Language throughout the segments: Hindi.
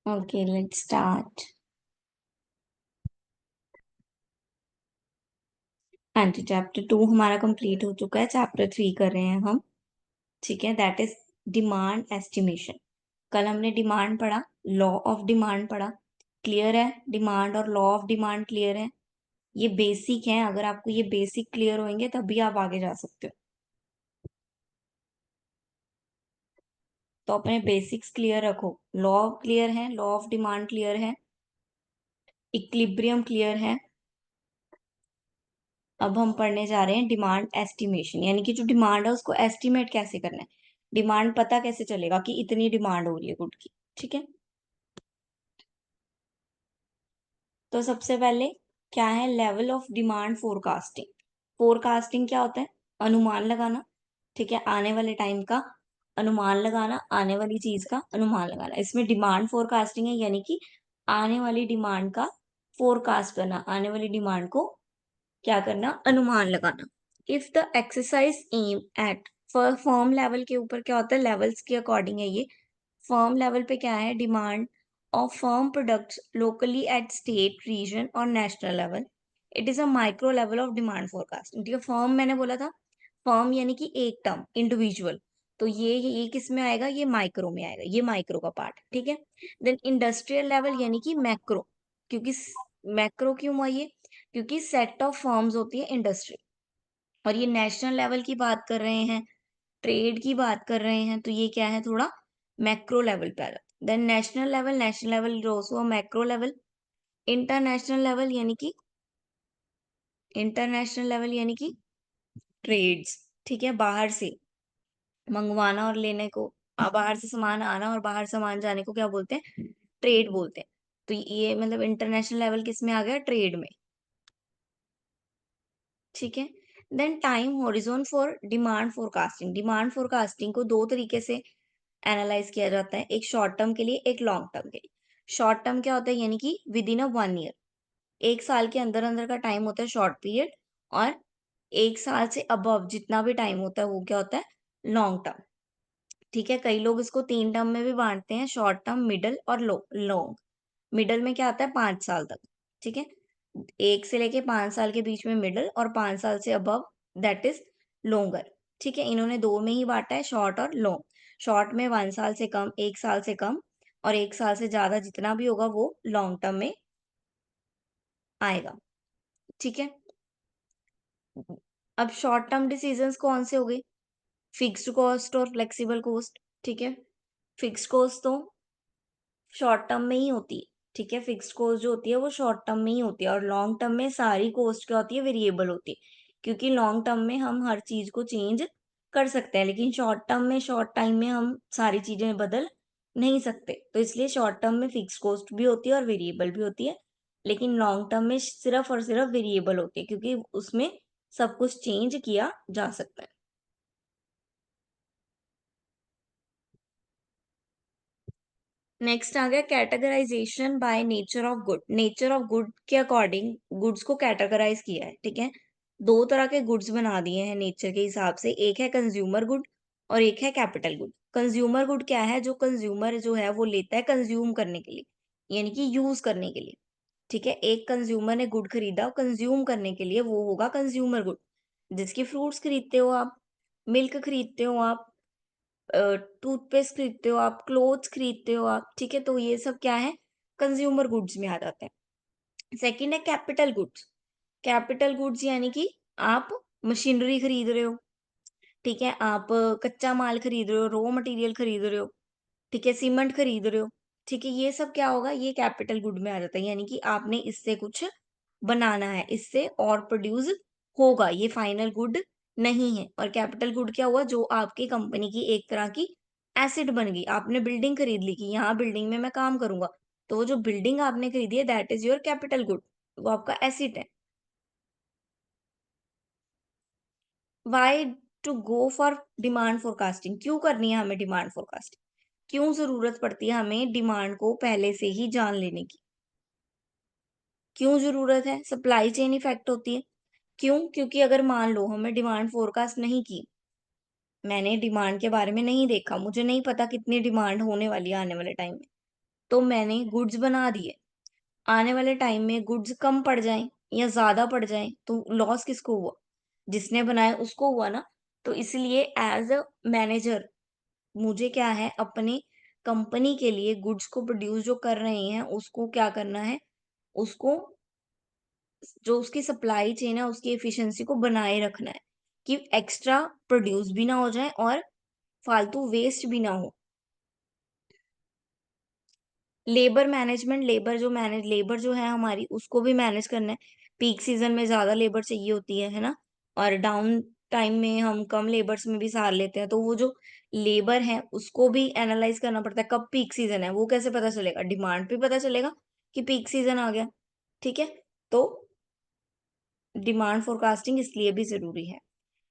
Okay, let's start. हाँ जी, चैप्टर 2 हमारा कंप्लीट हो चुका है। चैप्टर 3 कर रहे हैं हम। ठीक है, दैट इज डिमांड एस्टिमेशन। कल हमने डिमांड पढ़ा, लॉ ऑफ डिमांड पढ़ा। क्लियर है? डिमांड और लॉ ऑफ डिमांड क्लियर है? ये बेसिक है। अगर आपको ये बेसिक क्लियर होंगे तभी आप आगे जा सकते हो। तो अपने बेसिक्स क्लियर रखो। लॉ क्लियर है, लॉ ऑफ डिमांड क्लियर है, इक्विलिब्रियम क्लियर है। अब हम पढ़ने जा रहे हैं डिमांड एस्टिमेशन, यानी कि जो डिमांड है उसको एस्टिमेट कैसे करना है। डिमांड पता कैसे चलेगा कि इतनी डिमांड हो रही है गुड की। ठीक है, तो सबसे पहले क्या है, level of demand forecasting. Forecasting क्या होता है? अनुमान लगाना। ठीक है, आने वाले टाइम का अनुमान लगाना, आने वाली चीज का अनुमान लगाना। इसमें डिमांड फोरकास्टिंग है, यानी कि आने वाली डिमांड का फोरकास्ट करना, आने वाली डिमांड को क्या करना, अनुमान लगाना। If the exercise aim at firm level के ऊपर क्या होता है, लेवल्स के अकॉर्डिंग है ये। फर्म लेवल पे क्या है, demand of firm products locally at state, region और national level. It is a micro level of demand forecast. ठीक है, फर्म मैंने बोला था, फर्म यानी कि एक टर्म, इंडिविजुअल। तो ये किस में आएगा, ये माइक्रो में आएगा, ये माइक्रो का पार्ट। ठीक है, देन इंडस्ट्रियल लेवल यानी कि मैक्रो। क्योंकि मैक्रो क्यों हुआ ये, क्योंकि सेट ऑफ फर्म्स होती है इंडस्ट्री। और ये नेशनल लेवल की बात कर रहे हैं, ट्रेड की बात कर रहे हैं, तो ये क्या है, थोड़ा मैक्रो लेवल पे आ जाता है। Then national level also macro level. International level यानी कि ट्रेड्स। ठीक है, बाहर से मंगवाना और लेने को, बाहर से सामान आना और बाहर सामान जाने को क्या बोलते हैं, ट्रेड बोलते हैं। तो ये मतलब इंटरनेशनल लेवल किस में आ गया, ट्रेड में। ठीक है, then time horizon for demand forecasting. Demand forecasting को दो तरीके से एनालाइज किया जाता है, एक शॉर्ट टर्म के लिए, एक लॉन्ग टर्म के लिए। शॉर्ट टर्म क्या होता है, यानी कि विद इन अ 1 ईयर, एक साल के अंदर अंदर का टाइम होता है शॉर्ट पीरियड। और एक साल से अबव जितना भी टाइम होता है वो क्या होता है, लॉन्ग टर्म। ठीक है, कई लोग इसको 3 टर्म में भी बांटते हैं, शॉर्ट टर्म, मिडल और लॉन्ग। मिडल में क्या आता है, 5 साल तक। ठीक है, 1 से लेके 5 साल के बीच में मिडल, और 5 साल से अबव दैट इज लॉन्गर। ठीक है, इन्होंने दो में ही बांटा है, शॉर्ट और लॉन्ग। शॉर्ट में 1 साल से कम, 1 साल से कम, और 1 साल से ज्यादा जितना भी होगा वो लॉन्ग टर्म में आएगा। ठीक है, अब शॉर्ट टर्म डिसीजंस कौन से हो गए, फिक्स्ड कॉस्ट और फ्लेक्सिबल कॉस्ट। ठीक है, फिक्स्ड कॉस्ट तो शॉर्ट टर्म में ही होती है। ठीक है, फिक्स्ड कॉस्ट जो होती है वो शॉर्ट टर्म में ही होती है, और लॉन्ग टर्म में सारी कॉस्ट क्या होती है, वेरिएबल होती है। क्योंकि लॉन्ग टर्म में हम हर चीज को चेंज कर सकते हैं, लेकिन शॉर्ट टर्म में, शॉर्ट टाइम में हम सारी चीजें बदल नहीं सकते। तो इसलिए शॉर्ट टर्म में फिक्स कॉस्ट भी होती है और वेरिएबल भी होती है, लेकिन लॉन्ग टर्म में सिर्फ और सिर्फ वेरिएबल होती है, क्योंकि उसमें सब कुछ चेंज किया जा सकता है। नेक्स्ट आ गया categorisation by nature of good. Nature of good के अकॉर्डिंग गुड्स को कैटेगराइज किया है। ठीक है, दो तरह के गुड्स बना दिए हैं नेचर के हिसाब से, एक है कंज्यूमर गुड और एक है कैपिटल गुड। कंज्यूमर गुड क्या है, जो कंज्यूमर जो है वो लेता है कंज्यूम करने के लिए, यानी कि यूज करने के लिए। ठीक है, एक कंज्यूमर ने गुड खरीदा कंज्यूम करने के लिए, वो होगा कंज्यूमर गुड। जिसकी फ्रूट्स खरीदते हो आप, मिल्क खरीदते हो आप, टूथपेस्ट खरीदते हो आप, क्लोथ्स खरीदते हो आप। ठीक है, तो ये सब क्या है, कंज्यूमर गुड्स में आ जाते हैं। सेकंड है कैपिटल गुड्स। कैपिटल गुड्स यानी कि आप मशीनरी खरीद रहे हो। ठीक है, आप कच्चा माल खरीद रहे हो, रॉ मटेरियल खरीद रहे हो। ठीक है, सीमेंट खरीद रहे हो। ठीक है, ये सब क्या होगा, ये कैपिटल गुड में आ जाता है, यानी कि आपने इससे कुछ बनाना है, इससे और प्रोड्यूस होगा, ये फाइनल गुड नहीं है। और कैपिटल गुड क्या हुआ, जो आपकी कंपनी की एक तरह की एसेट बन गई। आपने बिल्डिंग खरीद ली कि यहाँ बिल्डिंग में मैं काम करूंगा, तो वो जो बिल्डिंग आपने खरीदी है that is your capital good, वो आपका एसेट है। Why to go for demand forecasting, क्यों करनी है हमें डिमांड फोरकास्टिंग, क्यों जरूरत पड़ती है हमें डिमांड को पहले से ही जान लेने की। क्यों जरूरत है, सप्लाई चेन इफेक्ट होती है। क्यों, क्योंकि अगर मान लो हमें डिमांड फोरकास्ट नहीं की, मैंने डिमांड के बारे में नहीं देखा, मुझे नहीं पता कितनी डिमांड होने वाली है आने वाले टाइम में, तो मैंने गुड्स बना दिए, आने वाले टाइम में गुड्स कम पड़ जाएँ या ज़्यादा पड़ जाएँ, तो लॉस किसको हुआ? जिसने बनाए उसको हुआ ना। तो इसलिए एज़ अ मैनेजर मुझे क्या है, अपने कंपनी के लिए गुड्स को प्रोड्यूस जो कर रहे हैं, उसको क्या करना है, उसको जो उसकी सप्लाई चेन है, उसकी एफिशिएंसी को बनाए रखना है, कि एक्स्ट्रा प्रोड्यूस भी ना हो जाए और फालतू वेस्ट भी ना हो। लेबर मैनेजमेंट, लेबर जो है हमारी, उसको भी मैनेज करना है। पीक सीज़न में ज़्यादा लेबर चाहिए होती है ना? और डाउन टाइम में हम कम लेबर्स में भी सार लेते हैं। तो वो जो लेबर है, उसको भी एनालाइज़ करना पड़ता है, कब पीक सीज़न है, वो कैसे पता चलेगा? डिमांड पे पता चलेगा कि पीक सीज़न आ गया, ठीक है? तो डिमांड फ़ोरकास्टिंग इसलिए भी ज़रूरी है।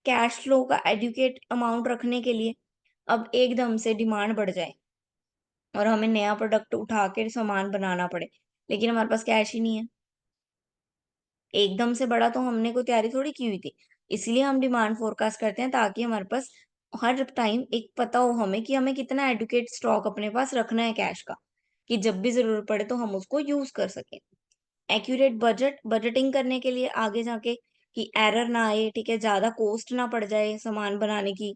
कैश फ्लो का एडुकेट अमाउंट रखने के लिए, अब एकदम से डिमांड बढ़ जाए और हमें नया प्रोडक्ट उठा के सामान बनाना पड़े, लेकिन हमारे पास कैश ही नहीं है। एकदम से बढ़ा तो हमने कोई तैयारी थोड़ी की हुई थी। इसीलिए हम डिमांड फ़ोरकास्ट करते हैं, ताकि हमारे पास हर टाइम एक पता हो हमें कि हमें कितना एडुकेट स्टॉक अपने पास रखना है कैश का, कि जब भी ज़रूरत पड़े तो हम उसको यूज़ कर सकें। एक्यूरेट बजटिंग करने के लिए आगे जाके, कि एरर ना आए, ठीक है? ज़्यादा कॉस्ट ना पड़ जाए सामान बनाने की,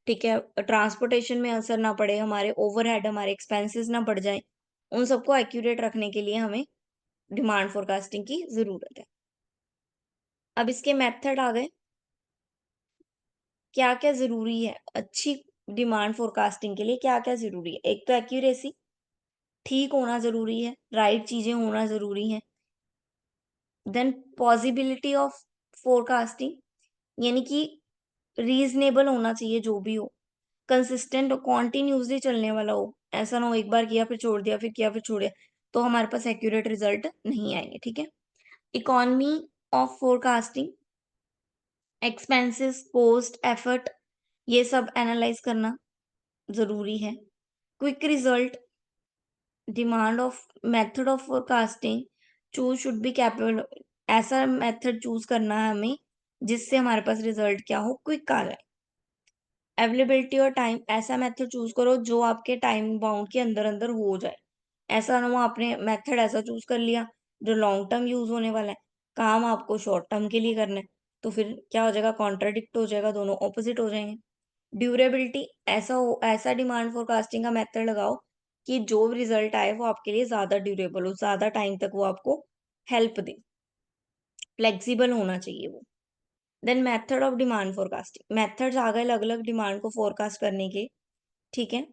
ठीक है? ट्रांसपोर्टेशन में असर ना पड़े, हमारे ओवरहेड, हमारे एक्सपेंसेस ना बढ़ जाएँ। उन सबको एक्यूरेट रखने के लिए हमें डिमांड फ़ोरकास्टिंग की ज़रूरत है। अब इसके मेथड आ गए, क्या-क्या ज़रूरी है? अच्छी डिमांड फ़ोरकास्टिंग के लिए क्या-क्या ज़रूरी है? एक तो एक्यूरेसी, ठीक होना ज़रूरी है, राइट चीज़ें होना ज़रूरी हैं। देन पॉसिबिलिटी ऑफ फ़ोरकास्टिंग, यानी कि रीज़नेबल होना चाहिए जो भी हो। कंसिस्टेंट और कंटीन्यूअसली चलने वाला हो। ऐसा ना हो एक बार किया फिर छोड़ दिया, फिर किया फिर छोड़ दिया, तो हमारे पास एक्यूरेट रिज़ल्ट नहीं आएँगे, ठीक है? Economy of forecasting, expenses, cost, effort, ये सब एनालाइज़ करना ज़रूरी है। Quick result, demand of method of forecasting, choose should be capable, ऐसा मेथड चूज़ करना है हमें, जिससे हमारे पास रिज़ल्ट क्या हो, क्विक आ जाए। अवेलेबिलिटी और टाइम, ऐसा मेथड चूज़ करो जो आपके टाइम बाउंड के अंदर-अंदर हो जाए। ऐसा ना हो आपने मेथड ऐसा चूज़ कर लिया जो लॉन्ग टर्म यूज़ होने वाला है, काम आपको शॉर्ट टर्म के लिए करना है, तो फिर क्या हो जाएगा, कॉन्ट्राडिक्ट हो जाएगा, दोनों ऑपोज़िट हो जाएँगे। ड्यूरेबिलिटी, ऐसा डिमांड फ़ोरकास्टिंग का मेथड लगाओ कि जो रिज़ल्ट आए वो आपके लिए ज़्यादा ड्यूरेबल हो, ज़्यादा टाइम तक वो आपको हेल्प दे, फ्लेक्सिबल होना चाहिए वो। Then method of demand forecasting, methods आ गए अलग-अलग डिमांड को फ़ोरकास्ट करने के, ठीक है?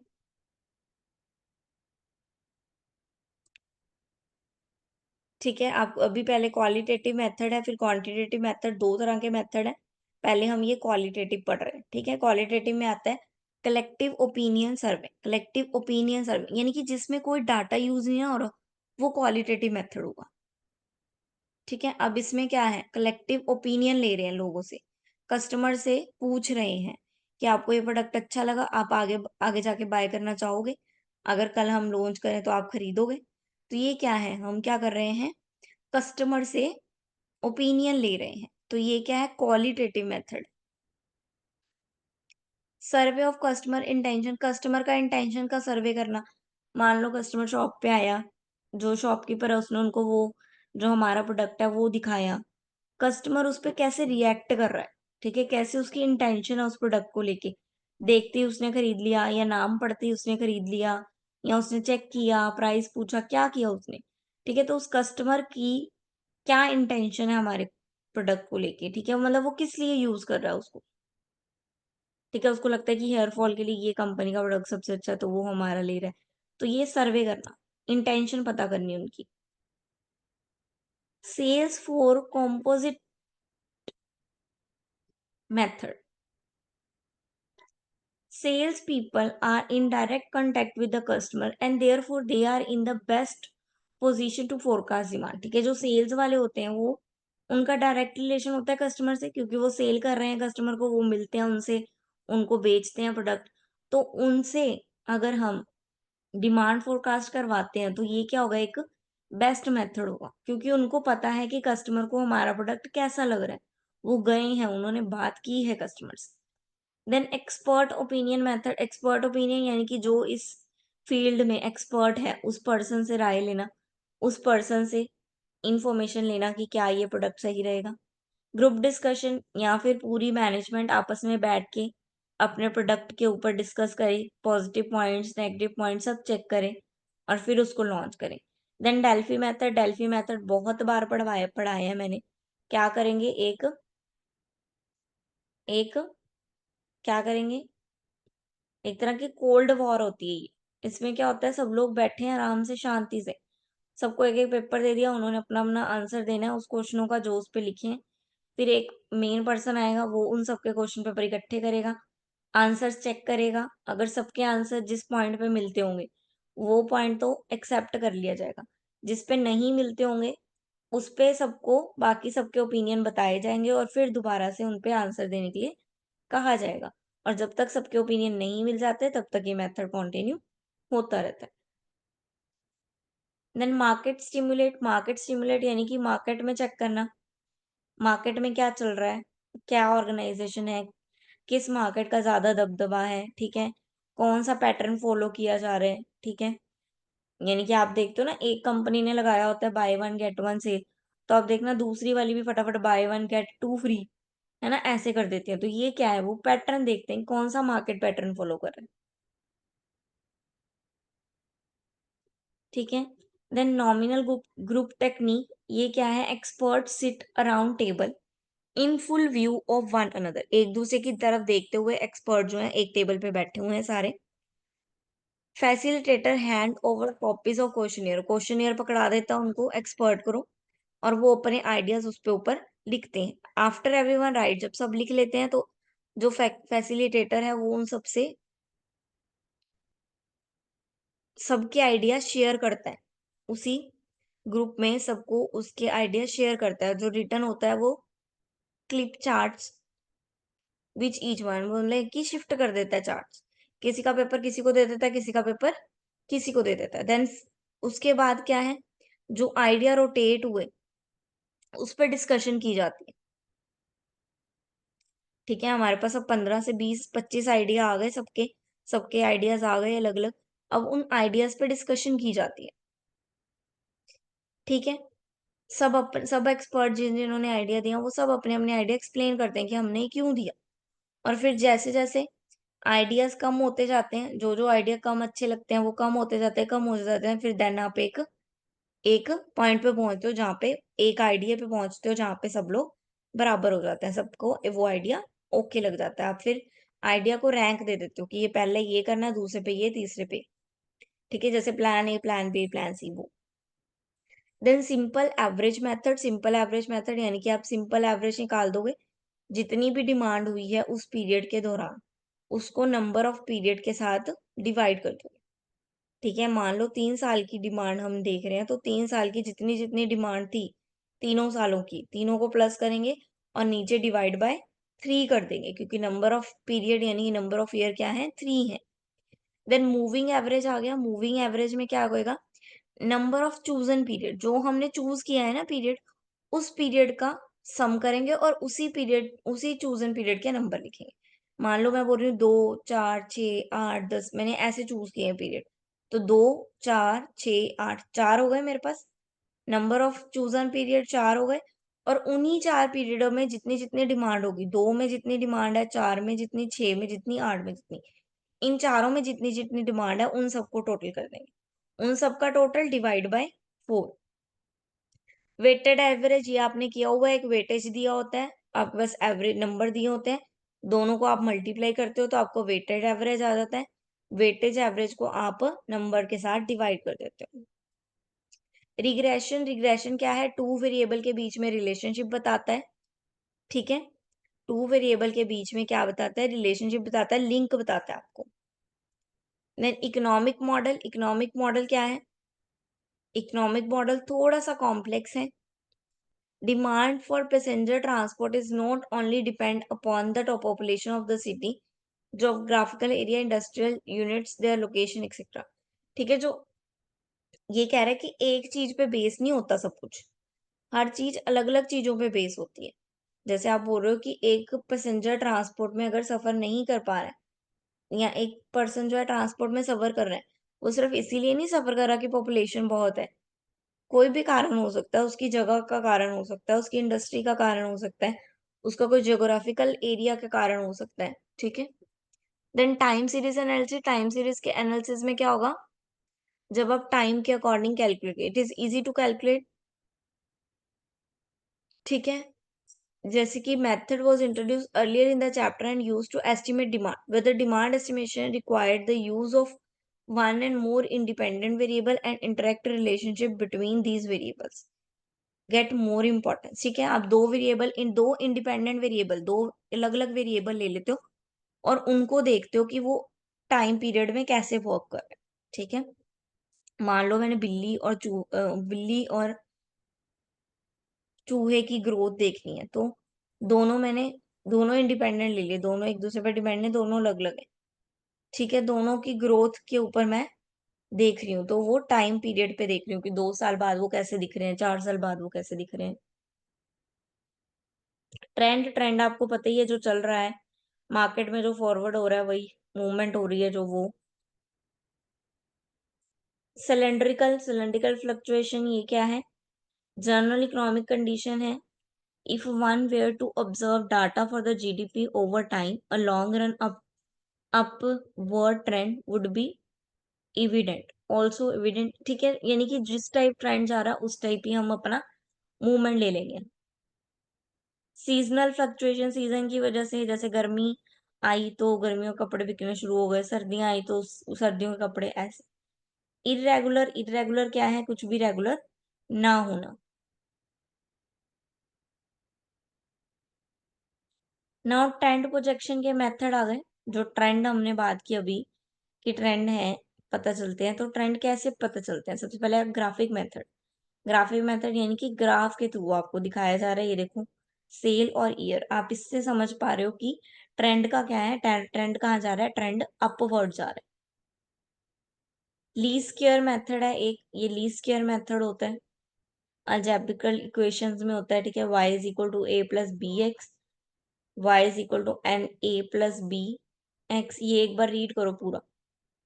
ठीक है, आप अभी पहले क्वालिटेटिव मेथड है, फिर क्वांटिटेटिव मेथड, 2 तरह के मेथड हैं। पहले हम ये क्वालिटेटिव पढ़ रहे हैं, ठीक है? क्वालिटेटिव में आता है कलेक्टिव ओपिनियन सर्वे। कलेक्टिव ओपिनियन सर्वे यानी कि जिसमें कोई डाटा यूज़ नहीं है, और वो क्वालिटेटिव मेथड होगा, ठीक है? अब इसमें क्या है, कलेक्टिव ओपिनियन ले रहे हैं लोगों से, कस्टमर से पूछ रहे हैं कि आपको ये प्रोडक्ट अच्छा लगा, आप आगे आगे जाके बाय करना चाहोगे? अगर कल हम लॉन्च करें तो आप खरीदोगे? तो ये क्या है, हम क्या कर रहे हैं, कस्टमर से ओपिनियन ले रहे हैं, तो ये क्या है, qualitative method. Survey of customer intention, customer का इंटेंशन का सर्वे करना। मान लो कस्टमर शॉप पे आया, जो शॉपकीपर है उसने उनको वो जो हमारा प्रोडक्ट है वो दिखाया, कस्टमर उस पे कैसे रिएक्ट कर रहा है, ठीक है? कैसे उसकी इंटेंशन है उस प्रोडक्ट को लेके। देखते ही उसने खरीद लिया, या नाम पढ़ते ही उसने खरीद लिया, या उसने चेक किया, प्राइस पूछा, क्या किया उसने, ठीक है? तो उस कस्टमर की क्या इंटेंशन है हमारे प्रोडक्ट को लेके, ठीक है? मतलब वो किस लिए यूज़ कर रहा है उसको, ठीक है? उसको लगता है कि हेयर फॉल के लिए ये कंपनी का प्रोडक्ट सबसे अच्छा है, तो वो हमारा ले रहा है। तो ये सर्वे करना, इंटेंशन पता करनी है उनकी। Sales for composite method, sales people are in direct contact with the customer and therefore they are in the best position to forecast demand, ठीक है? जो सेल्स वाले होते हैं वो, उनका डायरेक्ट रिलेशन होता है कस्टमर से, क्योंकि वो सेल कर रहे हैं कस्टमर को, वो मिलते हैं उनसे, उनको बेचते हैं प्रोडक्ट। तो उनसे अगर हम डिमांड फोरकास्ट करवाते हैं, तो ये क्या होगा, एक बेस्ट मेथड होगा, क्योंकि उनको पता है कि कस्टमर को हमारा प्रोडक्ट कैसा लग रहा है। वो गए हैं, उन्होंने बात की है कस्टमर से। Then expert opinion method, expert opinion यानी कि जो इस फील्ड में एक्सपर्ट है उस पर्सन से राय लेना, उस पर्सन से इंफॉर्मेशन लेना कि क्या ये प्रोडक्ट सही रहेगा। ग्रुप डिस्कशन या फिर पूरी मैनेजमेंट आपस में बैठ के अपने प्रोडक्ट के ऊपर डिस्कस करें, पॉजिटिव पॉइंट्स, नेगेटिव पॉइंट्स सब चेक करें और फिर उसको लॉन्च करें। देन डेल्फी मेथड बहुत बार पढ़ाया है मैंने। क्या करेंगे, एक एक क्या करेंगे, एक तरह की कोल्ड वॉर होती है ये। इसमें क्या होता है, सब लोग बैठे हैं आराम से शांति से, सबको एक एक पेपर दे दिया, उन्होंने अपना अपना आंसर देना है उस क्वेश्चनों का जो उस पे लिखे हैं। फिर एक मेन पर्सन आएगा, वो उन सबके क्वेश्चन पेपर इकट्ठे करेगा, आंसर्स चेक करेगा। अगर सबके आंसर जिस पॉइंट पे मिलते होंगे वो पॉइंट तो एक्सेप्ट कर लिया जाएगा, जिस पे नहीं मिलते होंगे उस पे सबको बाकी सबके ओपिनियन बताए जाएंगे और फिर दोबारा से उन पे आंसर देने के लिए कहा जाएगा। और जब तक सबके ओपिनियन नहीं मिल जाते तब तक ये मेथड कंटिन्यू होता रहता है। देन मार्केट स्टिमुलेट यानी कि मार्केट में चेक करना, मार्केट में क्या चल रहा है, क्या ऑर्गेनाइजेशन है, किस मार्केट का ज़्यादा दबदबा है, ठीक है? कौन-सा पैटर्न फ़ॉलो किया जा रहा है, ठीक है? यानी कि आप देखते हो ना, एक कंपनी ने लगाया होता है buy one get one sale, तो आप देखना दूसरी वाली भी फटाफट buy one get two free, है ना? ऐसे कर देती है। तो ये क्या है, वो पैटर्न देखते हैं, कौन-सा मार्केट पैटर्न फ़ॉलो कर रहा है, ठीक है? देन नॉमिनल ग्रुप टेक्निक, ये क्या है, expert seat around table in full view of one another, एक दूसरे की तरफ देखते हुए एक्सपर्ट जो हैं एक टेबल पे बैठे हुए हैं सारे। Facilitator hand over copies of questionnaire, questionnaire पकड़ा देता है उनको एक्सपर्ट को और वो अपने आइडियाज उस पे ऊपर लिखते हैं। आफ्टर एवरीवन राइट, जब सब लिख लेते हैं तो जो फैसिलिटेटर है वो उन सबसे सबके आइडिया शेयर करता है, उसी ग्रुप में सबको उसके आइडिया शेयर करता है। जो रिटर्न होता है वो clip charts which each one, मतलब कि शिफ्ट कर देता है चार्ट्स, किसी का पेपर किसी को दे देता है, किसी का पेपर किसी को दे देता है। देन उसके बाद क्या है, जो आइडिया रोटेट हुए उस पर डिस्कशन की जाती है, ठीक है? हमारे पास अब 15 से 20-25 आइडिया आ गए, सबके सबके आइडियाज आ गए अलग अलग। अब उन आइडियाज पे डिस्कशन की जाती है, ठीक है? सब एक्सपर्ट जिन्होंने आइडिया दिया वो सब अपने अपने आइडिया एक्सप्लेन करते हैं कि हमने ये क्यों दिया। और फिर जैसे जैसे आइडियाज कम होते जाते हैं, जो जो आइडिया कम अच्छे लगते हैं वो कम होते जाते हैं, कम होते जाते हैं, फिर देन आप एक एक पॉइंट पे पहुंचते हो जहाँ पे एक आइडिया पे पहुंचते हो जहाँ पे सब लोग बराबर हो जाते हैं, सबको वो आइडिया ओके लग जाता है। आप फिर आइडिया को रैंक दे देते हो कि ये पहले ये करना है, दूसरे पे ये, तीसरे पे, ठीक है? जैसे plan A, plan B, plan C, वो। देन सिंपल एवरेज मेथड यानी कि आप सिंपल एवरेज निकाल दोगे, जितनी भी डिमांड हुई है उस पीरियड के दौरान उसको नंबर ऑफ पीरियड के साथ डिवाइड कर दोगे, ठीक है? मान लो 3 साल की डिमांड हम देख रहे हैं, तो 3 साल की जितनी जितनी डिमांड थी तीनों सालों की, तीनों को प्लस करेंगे और नीचे डिवाइड बाय 3 कर देंगे, क्योंकि नंबर ऑफ पीरियड यानी नंबर ऑफ ईयर क्या है, 3 है। देन मूविंग एवरेज आ गया। मूविंग एवरेज में क्या होएगा, नंबर ऑफ चूजन पीरियड, जो हमने चूज किया है ना पीरियड, उस पीरियड का सम करेंगे और उसी चूजन पीरियड के नंबर लिखेंगे। मान लो मैं बोल रही हूँ 2, 4, 6, 8, 10, मैंने ऐसे चूज किए हैं पीरियड, तो 2, 4, 6, 8, 4 हो गए मेरे पास, नंबर ऑफ चूजन पीरियड 4 हो गए। और उन्हीं 4 पीरियडों में जितनी जितनी डिमांड होगी, 2 में जितनी डिमांड है, 4 में जितनी, 6 में जितनी, 8 में जितनी, इन चारों में जितनी जितनी डिमांड है उन सबको टोटल कर देंगे, उन सबका total divide by 4। Weighted average, ये आपने किया हुआ है, एक वेटेज दिया होता है, आपके पास एवरेज नंबर दिए होते हैं, दोनों को आप मल्टीप्लाई करते हो तो आपको वेटेड एवरेज आ जाता है। वेटेज एवरेज को आप नंबर के साथ डिवाइड कर देते हो। रिग्रेशन क्या है, टू वेरिएबल के बीच में रिलेशनशिप बताता है, ठीक है? टू वेरिएबल के बीच में क्या बताता है, रिलेशनशिप बताता है, लिंक बताता है आपको। देन इकोनॉमिक मॉडल क्या है, इकोनॉमिक मॉडल थोड़ा सा कॉम्प्लेक्स है। Demand for passenger transport is not only depend upon the top population of the city, geographical area, industrial units, their location etcetera, ठीक है? जो ये कह रहा है कि एक चीज पे बेस नहीं होता सब कुछ, हर चीज अलग अलग चीजों पे बेस होती है। जैसे आप बोल रहे हो कि एक पैसेंजर ट्रांसपोर्ट में अगर सफर नहीं कर पा रहा है, या एक पर्सन जो है ट्रांसपोर्ट में सफर कर रहा है, वो सिर्फ इसीलिए नहीं सफर कर रहा कि पॉपुलेशन बहुत है। कोई भी कारण हो सकता है, उसकी जगह का कारण हो सकता है, उसकी इंडस्ट्री का कारण हो सकता है, उसका कोई ज्योग्राफिकल एरिया का कारण हो सकता है, ठीक है? Then time series analysis, time series के एनालिसिस में क्या होगा? जब आप टाइम के according calculate, it is easy to calculate, ठीक है? जैसे कि method was introduced earlier in the chapter and used to estimate demand, whether demand estimation required the use of one and more independent variable and interact relationship between these variables get more importance, ठीक है? आप दो इंडिपेंडेंट वेरिएबल, दो अलग अलग वेरिएबल ले लेते हो और उनको देखते हो कि वो टाइम पीरियड में कैसे वर्क कर रहे हैं, ठीक है? मान लो मैंने बिल्ली और चूहे की ग्रोथ देखनी है, तो दोनों मैंने दोनों इंडिपेंडेंट ले लिए, दोनों एक दूसरे पर डिपेंडेंट है, दोनों अलग अलग है, ठीक है? दोनों की ग्रोथ के ऊपर मैं देख रही हूँ, तो वो टाइम पीरियड पे देख रही हूँ कि 2 साल बाद वो कैसे दिख रहे हैं, 4 साल बाद वो कैसे दिख रहे हैं। ट्रेंड ट्रेंड आपको पता ही है जो चल रहा है मार्केट में, जो फॉरवर्ड हो रहा है वही मूवमेंट हो रही है, जो वो सिलेंड्रिकल फ्लक्चुएशन, ये क्या है? जनरल इकोनॉमिक कंडीशन है। If one were to observe data for the GDP over time, a long run upward trend would be evident, also evident, ठीक है? यानी कि जिस टाइप ट्रेंड जा रहा है उस टाइप ही हम अपना मूवमेंट ले लेंगे। सीजनल फ्लक्चुएशन, सीजन की वजह से, जैसे गर्मी आई तो गर्मियों के कपड़े बिकने शुरू हो गए, सर्दियां आई तो सर्दियों के कपड़े, ऐसे। इरेगुलर, इरेगुलर क्या है? कुछ भी रेगुलर ना होना। नाउ ट्रेंड प्रोजेक्शन के मेथड आ गए। जो ट्रेंड हमने बात की अभी कि ट्रेंड है, पता चलते हैं, तो ट्रेंड कैसे पता चलते हैं? सबसे पहले ग्राफिक मेथड। ग्राफिक मेथड यानी कि ग्राफ के थ्रू आपको दिखाया जा रहा है, ये देखो सेल और ईयर, आप इससे समझ पा रहे हो कि ट्रेंड का क्या है, ट्रेंड कहाँ जा रहा है, ट्रेंड अपवर्ड जा रहा है। लीस्ट स्क्वायर मेथड है एक, ये लीस्ट स्क्वायर मेथड होता है, अलजेब्रिकल इक्वेशंस में होता है, ठीक है? y is equal to A plus B X, Y is equal to N A plus B X. ये एक बार रीड करो पूरा,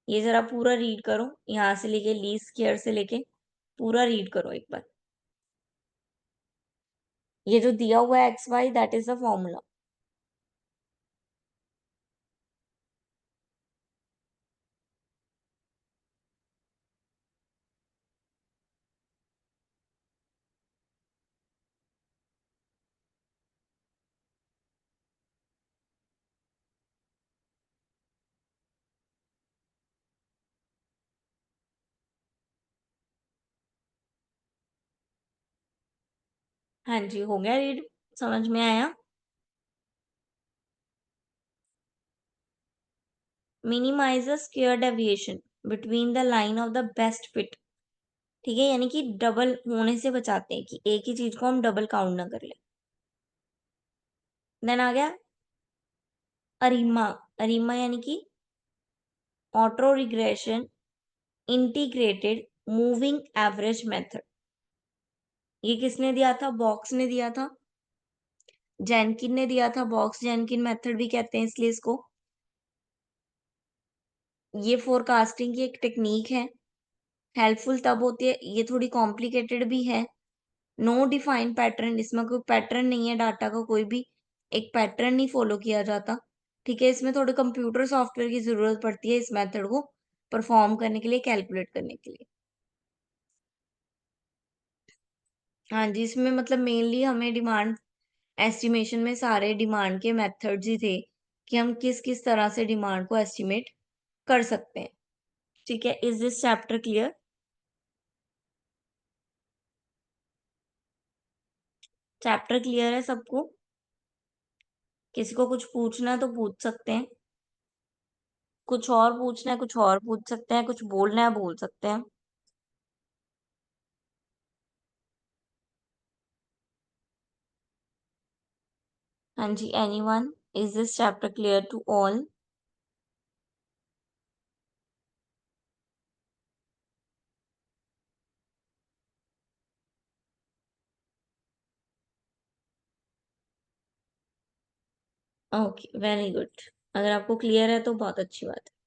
ये जरा पूरा रीड करो, यहाँ से लेके लीस्ट स्क्वायर से लेके पूरा रीड करो एक बार। ये जो दिया हुआ है X Y, that is the formula. हाँ जी, हो गया रीड, समझ में आया? Minimise the square deviation between the line of the best fit, ठीक है? यानी कि डबल होने से बचाते हैं कि एक ही चीज को हम डबल काउंट ना कर ले। देन आ गया अरिमा। अरिमा यानी कि auto regression integrated moving average method. ये किसने दिया था? बॉक्स ने दिया था, जेनकिन ने दिया था। बॉक्स जेनकिन मेथड भी कहते हैं इसलिए इसको। ये फोरकास्टिंग की एक टेक्निक है, हेल्पफुल तब होती है, ये थोड़ी कॉम्प्लिकेटेड भी है। नो डिफाइंड पैटर्न, इसमें कोई पैटर्न नहीं है, डाटा का कोई भी एक पैटर्न नहीं फॉलो किया जाता, ठीक है? इसमें थोड़े कंप्यूटर सॉफ्टवेयर की जरूरत पड़ती है इस मेथड को परफॉर्म करने के लिए, कैलकुलेट करने के लिए। हाँ जी, इसमें मतलब मेनली हमें डिमांड एस्टिमेशन में सारे डिमांड के मेथड्स ही थे कि हम किस किस तरह से डिमांड को एस्टिमेट कर सकते हैं, ठीक है? Is this chapter clear? Chapter clear है सबको? किसी को कुछ पूछना है तो पूछ सकते हैं, कुछ और पूछना है कुछ और पूछ सकते हैं, कुछ बोलना है बोल सकते हैं। हाँ जी, anyone? Is this chapter clear to all? Okay, very good. अगर आपको क्लियर है तो बहुत अच्छी बात है।